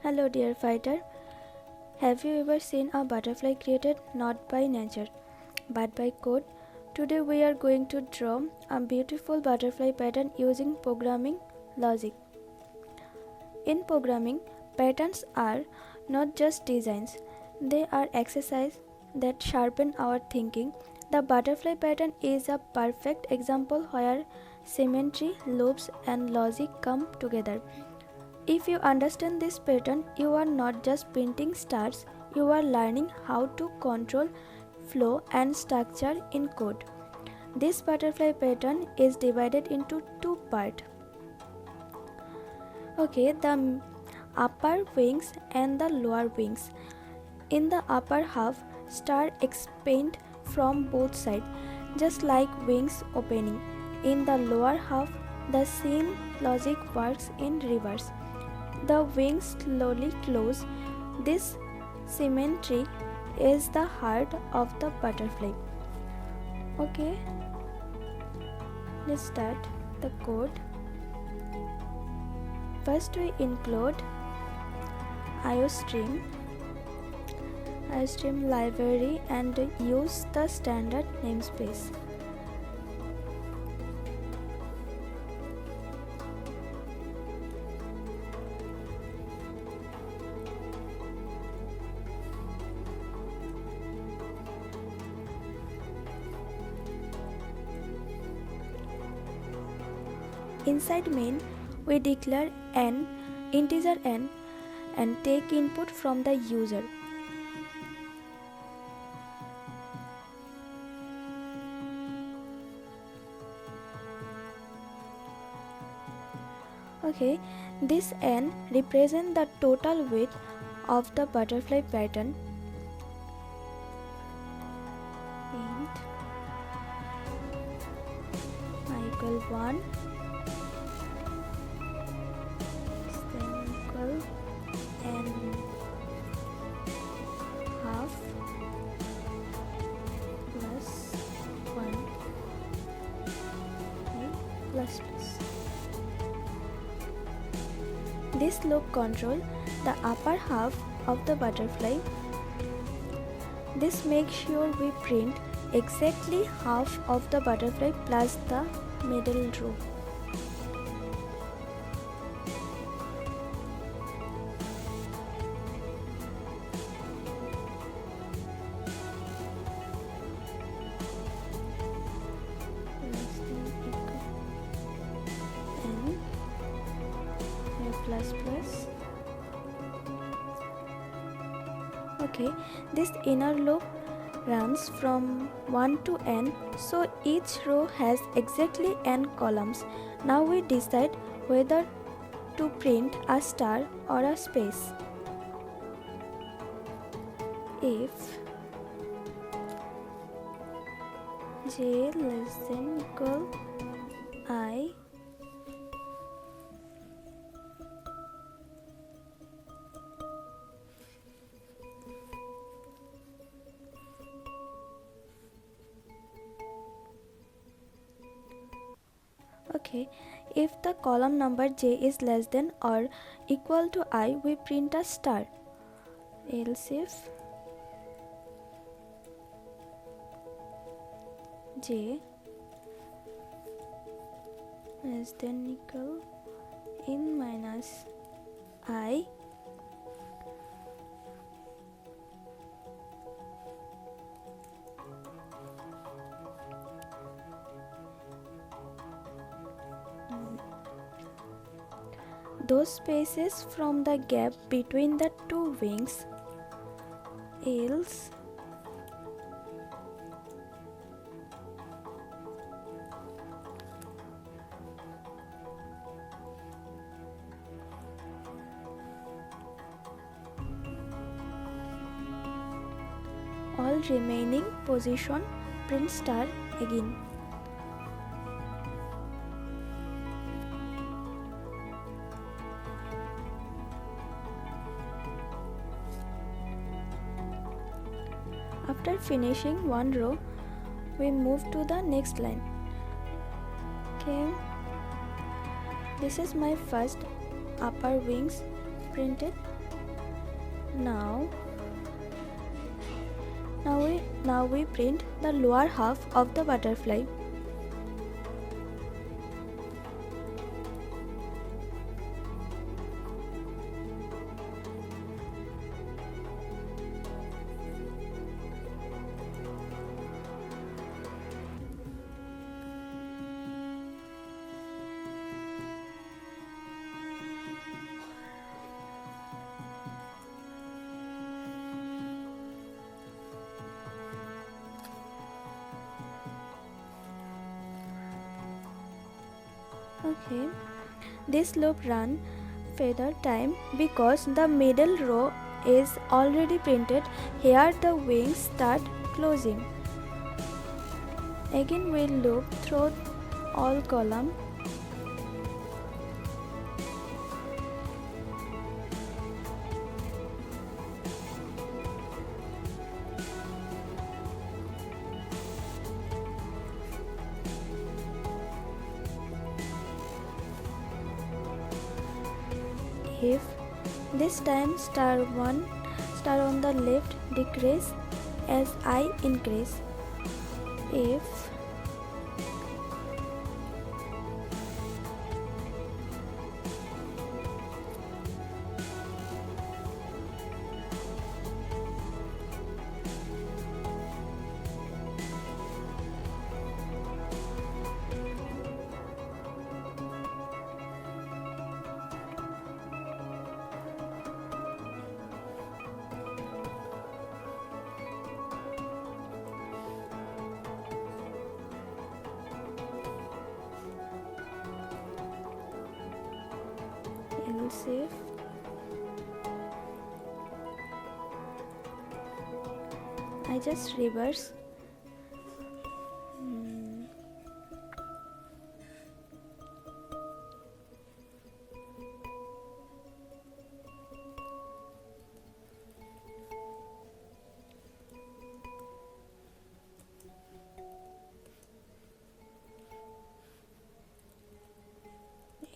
Hello, dear fighter. Have you ever seen a butterfly created not by nature but by code? Today, we are going to draw a beautiful butterfly pattern using programming logic. In programming, patterns are not just designs, they are exercises that sharpen our thinking. The butterfly pattern is a perfect example where symmetry, loops, and logic come together. If you understand this pattern, you are not just printing stars, you are learning how to control flow and structure in code. This butterfly pattern is divided into two parts. Okay, the upper wings and the lower wings. In the upper half, star expand from both sides, just like wings opening. In the lower half, the same logic works in reverse. The wings slowly close. This symmetry is the heart of the butterfly. Okay, let's start the code. First, we include IOStream library and use the standard namespace. Inside main, we declare an integer n and take input from the user. Okay, this n represents the total width of the butterfly pattern. Int I equal 1 equal n half plus 1 plus plus. This loop controls the upper half of the butterfly. This makes sure we print exactly half of the butterfly plus the middle row. Plus plus. Okay, this inner loop runs from 1 to n, so each row has exactly n columns. Now we decide whether to print a star or a space. If j less than equal I, okay, if the column number j is less than or equal to I, we print a star. Else if j less than equal n minus I, those spaces from the gap between the two wings. Else all remaining position print star again. After finishing one row, we move to the next line. Okay, this is my first upper wings printed. Now we print the lower half of the butterfly. Okay, this loop run feather time because the middle row is already printed. Here the wings start closing. Again we loop through all column. If this time star on the left decrease as I increase. If else I just reverse.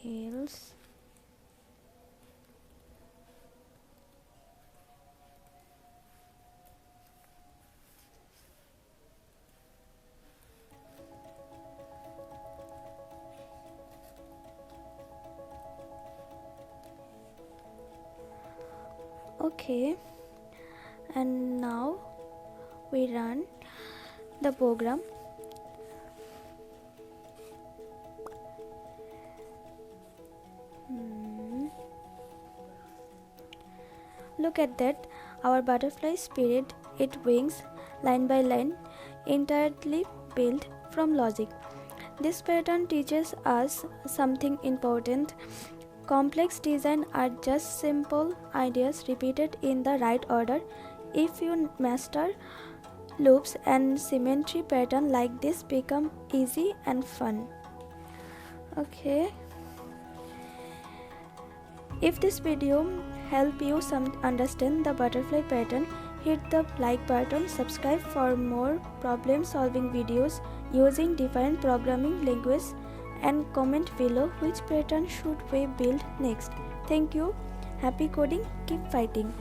Else okay, and now we run the program. Look at that, our butterfly spirit, its wings line by line, entirely built from logic. This pattern teaches us something important. Complex design are just simple ideas repeated in the right order. If you master loops and symmetry pattern like this, become easy and fun. Okay. If this video help you understand the butterfly pattern, hit the like button, subscribe for more problem solving videos using different programming languages, and comment below which pattern should we build next. Thank you. Happy coding. Keep fighting.